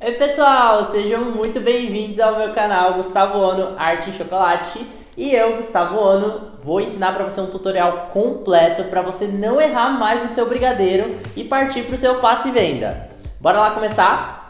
Oi pessoal, sejam muito bem-vindos ao meu canal Gustavo Ono Arte em Chocolate. E eu, Gustavo Ono, vou ensinar para você um tutorial completo para você não errar mais no seu brigadeiro e partir para o seu Faça e Venda. Bora lá começar?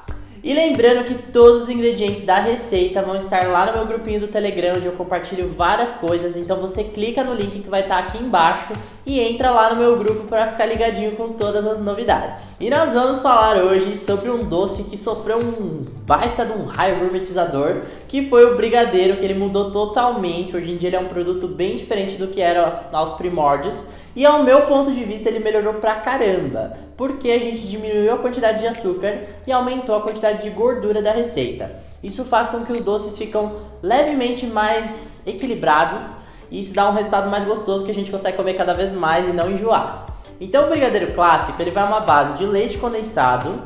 E lembrando que todos os ingredientes da receita vão estar lá no meu grupinho do Telegram, onde eu compartilho várias coisas. Então você clica no link que vai estar aqui embaixo e entra lá no meu grupo para ficar ligadinho com todas as novidades. E nós vamos falar hoje sobre um doce que sofreu um baita de um raio gourmetizador, que foi o brigadeiro, que ele mudou totalmente. Hoje em dia ele é um produto bem diferente do que era aos primórdios. E ao meu ponto de vista ele melhorou pra caramba, porque a gente diminuiu a quantidade de açúcar e aumentou a quantidade de gordura da receita. Isso faz com que os doces ficam levemente mais equilibrados e isso dá um resultado mais gostoso que a gente consegue comer cada vez mais e não enjoar. Então o brigadeiro clássico ele vai uma base de leite condensado,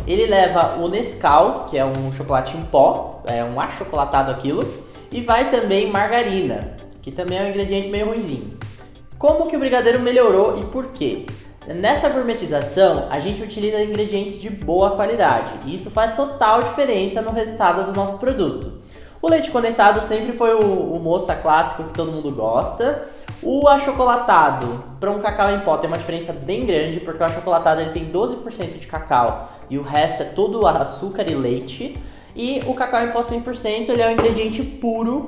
ele leva o Nescau, que é um chocolate em pó, é um achocolatado aquilo, e vai também margarina, que também é um ingrediente meio ruinzinho. Como que o brigadeiro melhorou e por quê? Nessa gourmetização, a gente utiliza ingredientes de boa qualidade e isso faz total diferença no resultado do nosso produto. O leite condensado sempre foi o moça clássico que todo mundo gosta. O achocolatado para um cacau em pó tem uma diferença bem grande, porque o achocolatado ele tem 12% de cacau e o resto é todo açúcar e leite. E o cacau em pó 100% ele é um ingrediente puro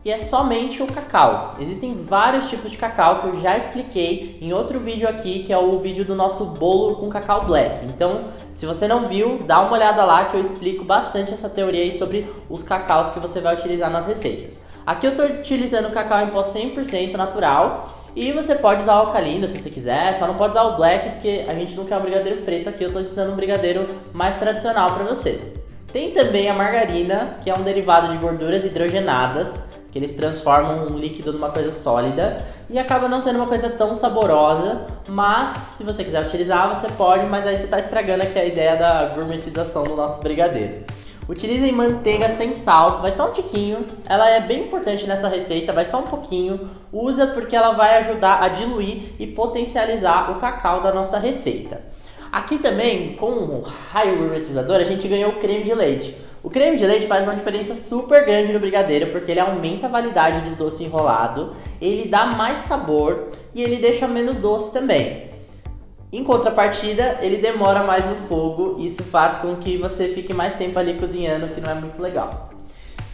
e é somente o cacau. Existem vários tipos de cacau que eu já expliquei em outro vídeo aqui, que é o vídeo do nosso bolo com cacau black. Então, se você não viu, dá uma olhada lá que eu explico bastante essa teoria aí sobre os cacaus que você vai utilizar nas receitas. Aqui eu estou utilizando o cacau em pó 100% natural e você pode usar o alcalino se você quiser, só não pode usar o black porque a gente não quer um brigadeiro preto aqui, eu estou ensinando um brigadeiro mais tradicional para você. Tem também a margarina, que é um derivado de gorduras hidrogenadas, que eles transformam um líquido numa coisa sólida e acaba não sendo uma coisa tão saborosa, mas se você quiser utilizar você pode, mas aí você está estragando aqui a ideia da gourmetização do nosso brigadeiro. Utilizem manteiga sem sal, vai só um tiquinho, ela é bem importante nessa receita, vai só um pouquinho, usa porque ela vai ajudar a diluir e potencializar o cacau da nossa receita. Aqui também, com o raio gourmetizador, a gente ganhou o creme de leite. O creme de leite faz uma diferença super grande no brigadeiro, porque ele aumenta a validade do doce enrolado, ele dá mais sabor e ele deixa menos doce também. Em contrapartida, ele demora mais no fogo e isso faz com que você fique mais tempo ali cozinhando, que não é muito legal.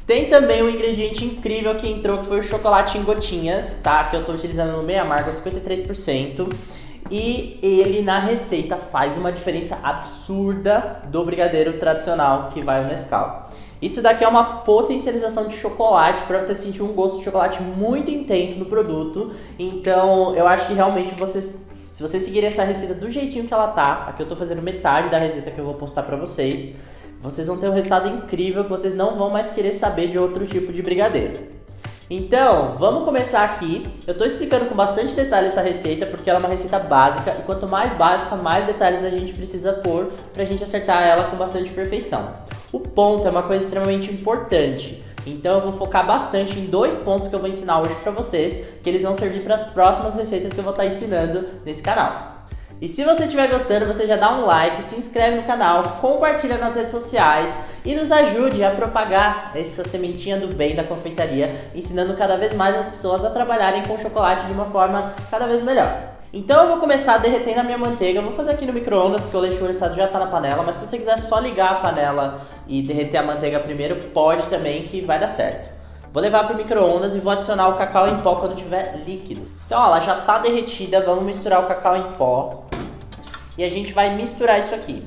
Tem também um ingrediente incrível que entrou, que foi o chocolate em gotinhas, tá? Que eu estou utilizando no meio amargo, 53%. E ele na receita faz uma diferença absurda do brigadeiro tradicional que vai o Nescau. Isso daqui é uma potencialização de chocolate para você sentir um gosto de chocolate muito intenso no produto. Então eu acho que realmente se vocês seguirem essa receita do jeitinho que ela tá, aqui eu tô fazendo metade da receita que eu vou postar para vocês, vocês vão ter um resultado incrível que vocês não vão mais querer saber de outro tipo de brigadeiro. Então, vamos começar aqui. Eu estou explicando com bastante detalhe essa receita porque ela é uma receita básica e quanto mais básica, mais detalhes a gente precisa pôr para a gente acertar ela com bastante perfeição. O ponto é uma coisa extremamente importante, então eu vou focar bastante em dois pontos que eu vou ensinar hoje para vocês, que eles vão servir para as próximas receitas que eu vou estar ensinando nesse canal. E se você estiver gostando, você já dá um like, se inscreve no canal, compartilha nas redes sociais e nos ajude a propagar essa sementinha do bem da confeitaria, ensinando cada vez mais as pessoas a trabalharem com chocolate de uma forma cada vez melhor. Então eu vou começar derretendo a minha manteiga, eu vou fazer aqui no micro-ondas porque o leite condensado já está na panela, mas se você quiser só ligar a panela e derreter a manteiga primeiro, pode também que vai dar certo. Vou levar para o micro-ondas e vou adicionar o cacau em pó quando tiver líquido. Então ó, ela já está derretida, vamos misturar o cacau em pó. E a gente vai misturar isso aqui.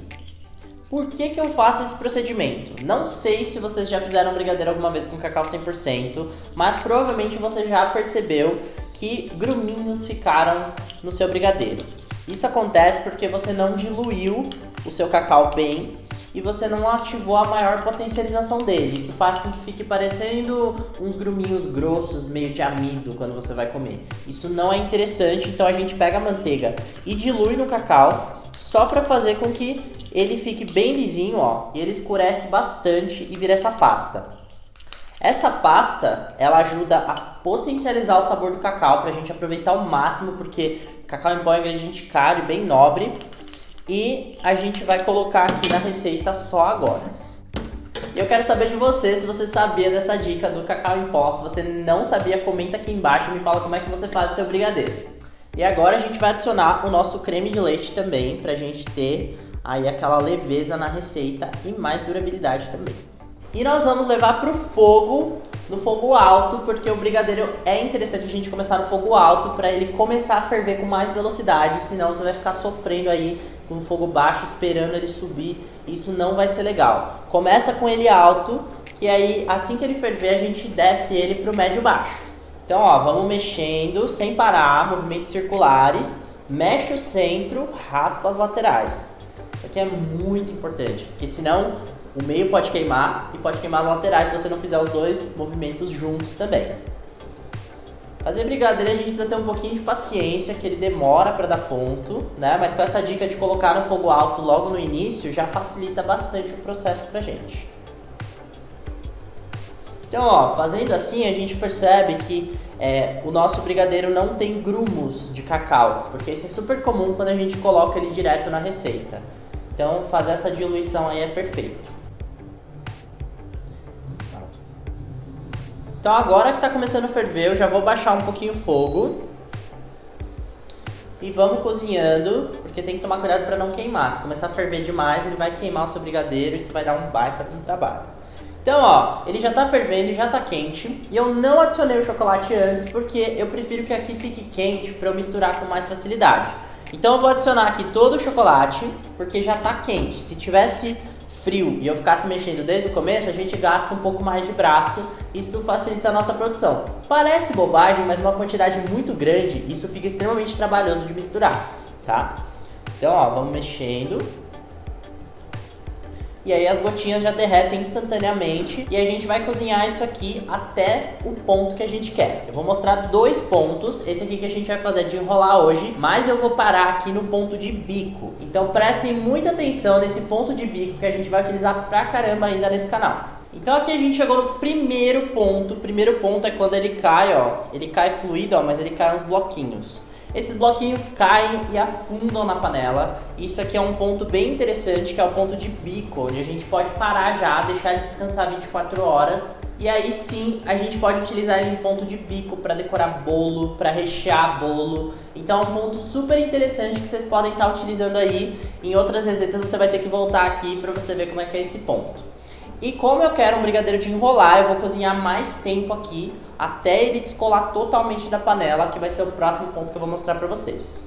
Por que eu faço esse procedimento? Não sei se vocês já fizeram brigadeiro alguma vez com cacau 100%, mas provavelmente você já percebeu que gruminhos ficaram no seu brigadeiro. Isso acontece porque você não diluiu o seu cacau bem e você não ativou a maior potencialização dele. Isso faz com que fique parecendo uns gruminhos grossos, meio de amido, quando você vai comer. Isso não é interessante, então a gente pega a manteiga e dilui no cacau, só para fazer com que ele fique bem lisinho, ó, e ele escurece bastante e vira essa pasta. Essa pasta, ela ajuda a potencializar o sabor do cacau, pra gente aproveitar ao máximo, porque cacau em pó é um ingrediente caro e bem nobre. E a gente vai colocar aqui na receita só agora. E eu quero saber de você, se você sabia dessa dica do cacau em pó. Se você não sabia, comenta aqui embaixo e me fala como é que você faz o seu brigadeiro. E agora a gente vai adicionar o nosso creme de leite também, pra gente ter aí aquela leveza na receita e mais durabilidade também. E nós vamos levar pro fogo, no fogo alto, porque o brigadeiro é interessante a gente começar no fogo alto para ele começar a ferver com mais velocidade, senão você vai ficar sofrendo aí com o fogo baixo, esperando ele subir, isso não vai ser legal. Começa com ele alto, que aí assim que ele ferver a gente desce ele pro médio baixo. Então ó, vamos mexendo sem parar, movimentos circulares, mexe o centro, raspa as laterais. Isso aqui é muito importante, porque senão o meio pode queimar e pode queimar as laterais se você não fizer os dois movimentos juntos também. Fazer brigadeiro a gente precisa ter um pouquinho de paciência, que ele demora para dar ponto, né? Mas com essa dica de colocar no fogo alto logo no início, já facilita bastante o processo pra gente. Então, ó, fazendo assim a gente percebe que o nosso brigadeiro não tem grumos de cacau, porque isso é super comum quando a gente coloca ele direto na receita. Então, fazer essa diluição aí é perfeito. Então agora que está começando a ferver, eu já vou baixar um pouquinho o fogo. E vamos cozinhando, porque tem que tomar cuidado para não queimar. Se começar a ferver demais, ele vai queimar o seu brigadeiro e você vai dar um baita de um trabalho. Então ó, ele já está fervendo, já está quente. E eu não adicionei o chocolate antes, porque eu prefiro que aqui fique quente para eu misturar com mais facilidade. Então eu vou adicionar aqui todo o chocolate, porque já está quente. Se tivesse frio e eu ficasse mexendo desde o começo, a gente gasta um pouco mais de braço, isso facilita a nossa produção. Parece bobagem, mas uma quantidade muito grande, isso fica extremamente trabalhoso de misturar, tá? Então, ó, vamos mexendo. E aí as gotinhas já derretem instantaneamente e a gente vai cozinhar isso aqui até o ponto que a gente quer. Eu vou mostrar 2 pontos, esse aqui que a gente vai fazer de enrolar hoje, mas eu vou parar aqui no ponto de bico. Então prestem muita atenção nesse ponto de bico que a gente vai utilizar pra caramba ainda nesse canal. Então aqui a gente chegou no primeiro ponto. O primeiro ponto é quando ele cai, ó, ele cai fluido, ó, mas ele cai uns bloquinhos. Esses bloquinhos caem e afundam na panela. Isso aqui é um ponto bem interessante, que é o ponto de bico, onde a gente pode parar já, deixar ele descansar 24 horas. E aí sim, a gente pode utilizar ele em ponto de bico para decorar bolo, para rechear bolo. Então é um ponto super interessante que vocês podem estar utilizando aí. Em outras receitas você vai ter que voltar aqui para você ver como é que é esse ponto. E como eu quero um brigadeiro de enrolar, eu vou cozinhar mais tempo aqui, até ele descolar totalmente da panela, que vai ser o próximo ponto que eu vou mostrar pra vocês.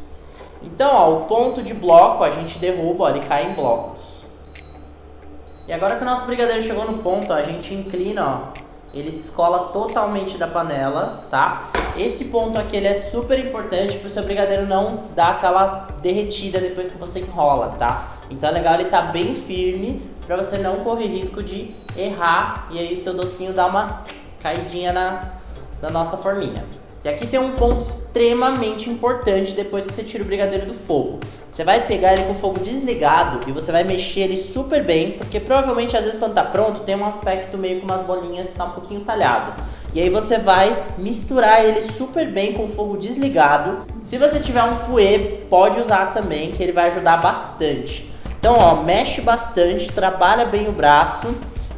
Então, ó, o ponto de bloco a gente derruba, ó, ele cai em blocos. E agora que o nosso brigadeiro chegou no ponto, ó, a gente inclina, ó, ele descola totalmente da panela, tá? Esse ponto aqui ele é super importante pro seu brigadeiro não dar aquela derretida depois que você enrola, tá? Então é legal ele tá bem firme, pra você não correr risco de errar e aí seu docinho dá uma caidinha na nossa forminha. E aqui tem um ponto extremamente importante depois que você tira o brigadeiro do fogo. Você vai pegar ele com o fogo desligado e você vai mexer ele super bem, porque provavelmente às vezes quando tá pronto tem um aspecto meio com umas bolinhas que tá um pouquinho talhado. E aí você vai misturar ele super bem com o fogo desligado. Se você tiver um fouet, pode usar também, que ele vai ajudar bastante. Então ó, mexe bastante, trabalha bem o braço.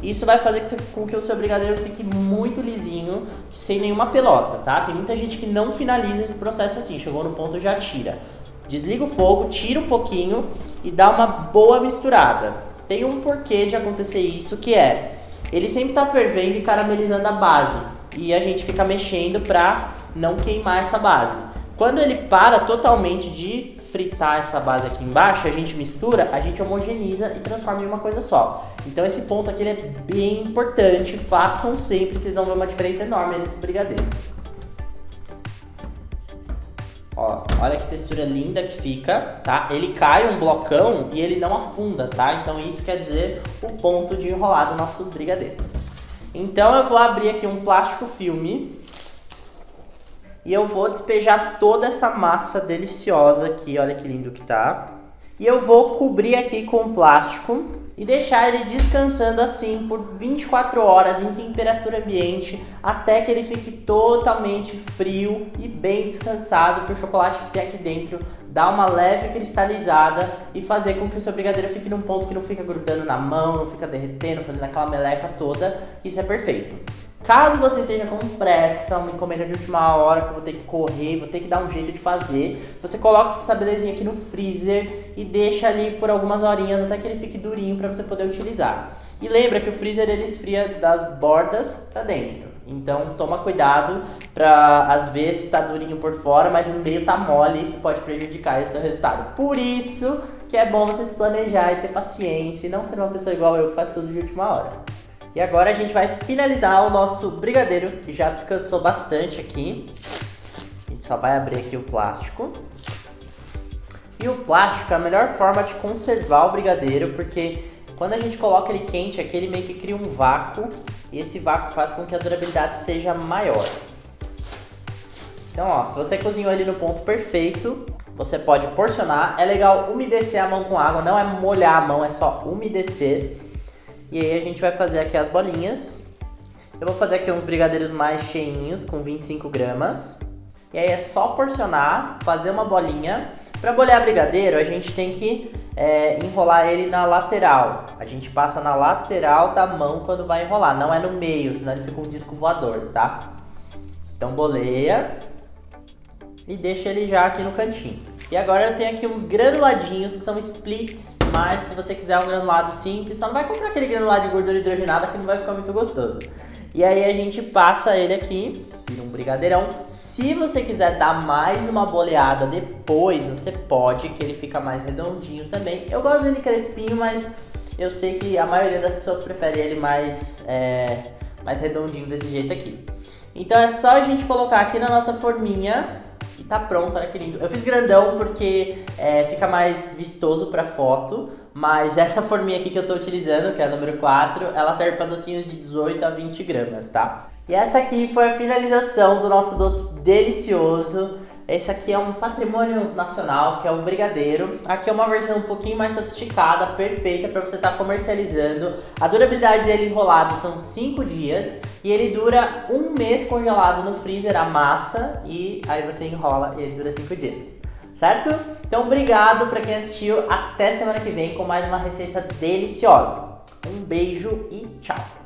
Isso vai fazer com que o seu brigadeiro fique muito lisinho, sem nenhuma pelota, tá? Tem muita gente que não finaliza esse processo assim, chegou no ponto já tira. Desliga o fogo, tira um pouquinho e dá uma boa misturada. Tem um porquê de acontecer isso, que é, ele sempre tá fervendo e caramelizando a base. E a gente fica mexendo pra não queimar essa base. Quando ele para totalmente de fritar essa base aqui embaixo, a gente mistura, a gente homogeniza e transforma em uma coisa só. Então esse ponto aqui ele é bem importante, façam sempre que vocês vão ver uma diferença enorme nesse brigadeiro. Ó, olha que textura linda que fica, tá? Ele cai um blocão e ele não afunda, tá? Então isso quer dizer o ponto de enrolar do nosso brigadeiro. Então eu vou abrir aqui um plástico filme e eu vou despejar toda essa massa deliciosa aqui, olha que lindo que tá. E eu vou cobrir aqui com plástico e deixar ele descansando assim por 24 horas em temperatura ambiente, até que ele fique totalmente frio e bem descansado, para o chocolate que tem aqui dentro dar uma leve cristalizada e fazer com que o seu brigadeiro fique num ponto que não fica grudando na mão, não fica derretendo, fazendo aquela meleca toda. Isso é perfeito. Caso você esteja com pressa, uma encomenda de última hora que eu vou ter que correr, vou ter que dar um jeito de fazer, você coloca essa belezinha aqui no freezer e deixa ali por algumas horinhas até que ele fique durinho para você poder utilizar. E lembra que o freezer ele esfria das bordas para dentro. Então toma cuidado para às vezes tá durinho por fora, mas no meio tá mole e isso pode prejudicar o seu resultado. Por isso que é bom você se planejar e ter paciência e não ser uma pessoa igual eu que faz tudo de última hora. E agora a gente vai finalizar o nosso brigadeiro, que já descansou bastante aqui. A gente só vai abrir aqui o plástico. E o plástico é a melhor forma de conservar o brigadeiro, porque quando a gente coloca ele quente aqui, ele meio que cria um vácuo. E esse vácuo faz com que a durabilidade seja maior. Então, ó, se você cozinhou ele no ponto perfeito, você pode porcionar. É legal umedecer a mão com água, não é molhar a mão, é só umedecer. E aí a gente vai fazer aqui as bolinhas. Eu vou fazer aqui uns brigadeiros mais cheinhos, com 25 gramas. E aí é só porcionar, fazer uma bolinha. Para bolear brigadeiro, a gente tem que enrolar ele na lateral. A gente passa na lateral da mão quando vai enrolar, não é no meio, senão ele fica um disco voador, tá? Então boleia e deixa ele já aqui no cantinho. E agora eu tenho aqui uns granuladinhos, que são splits, mas se você quiser um granulado simples, só não vai comprar aquele granulado de gordura hidrogenada que não vai ficar muito gostoso. E aí a gente passa ele aqui, vira um brigadeirão. Se você quiser dar mais uma boleada depois, você pode, que ele fica mais redondinho também. Eu gosto dele crespinho, mas eu sei que a maioria das pessoas prefere ele mais redondinho desse jeito aqui. Então é só a gente colocar aqui na nossa forminha. Tá pronto, olha que lindo. Eu fiz grandão porque fica mais vistoso pra foto, mas essa forminha aqui que eu tô utilizando, que é a número 4, ela serve pra docinhos de 18 a 20 gramas, tá? E essa aqui foi a finalização do nosso doce delicioso. Esse aqui é um patrimônio nacional, que é o brigadeiro. Aqui é uma versão um pouquinho mais sofisticada, perfeita para você estar comercializando. A durabilidade dele enrolado são 5 dias e ele dura 1 mês congelado no freezer, a massa, e aí você enrola e ele dura 5 dias. Certo? Então obrigado para quem assistiu, até semana que vem com mais uma receita deliciosa. Um beijo e tchau!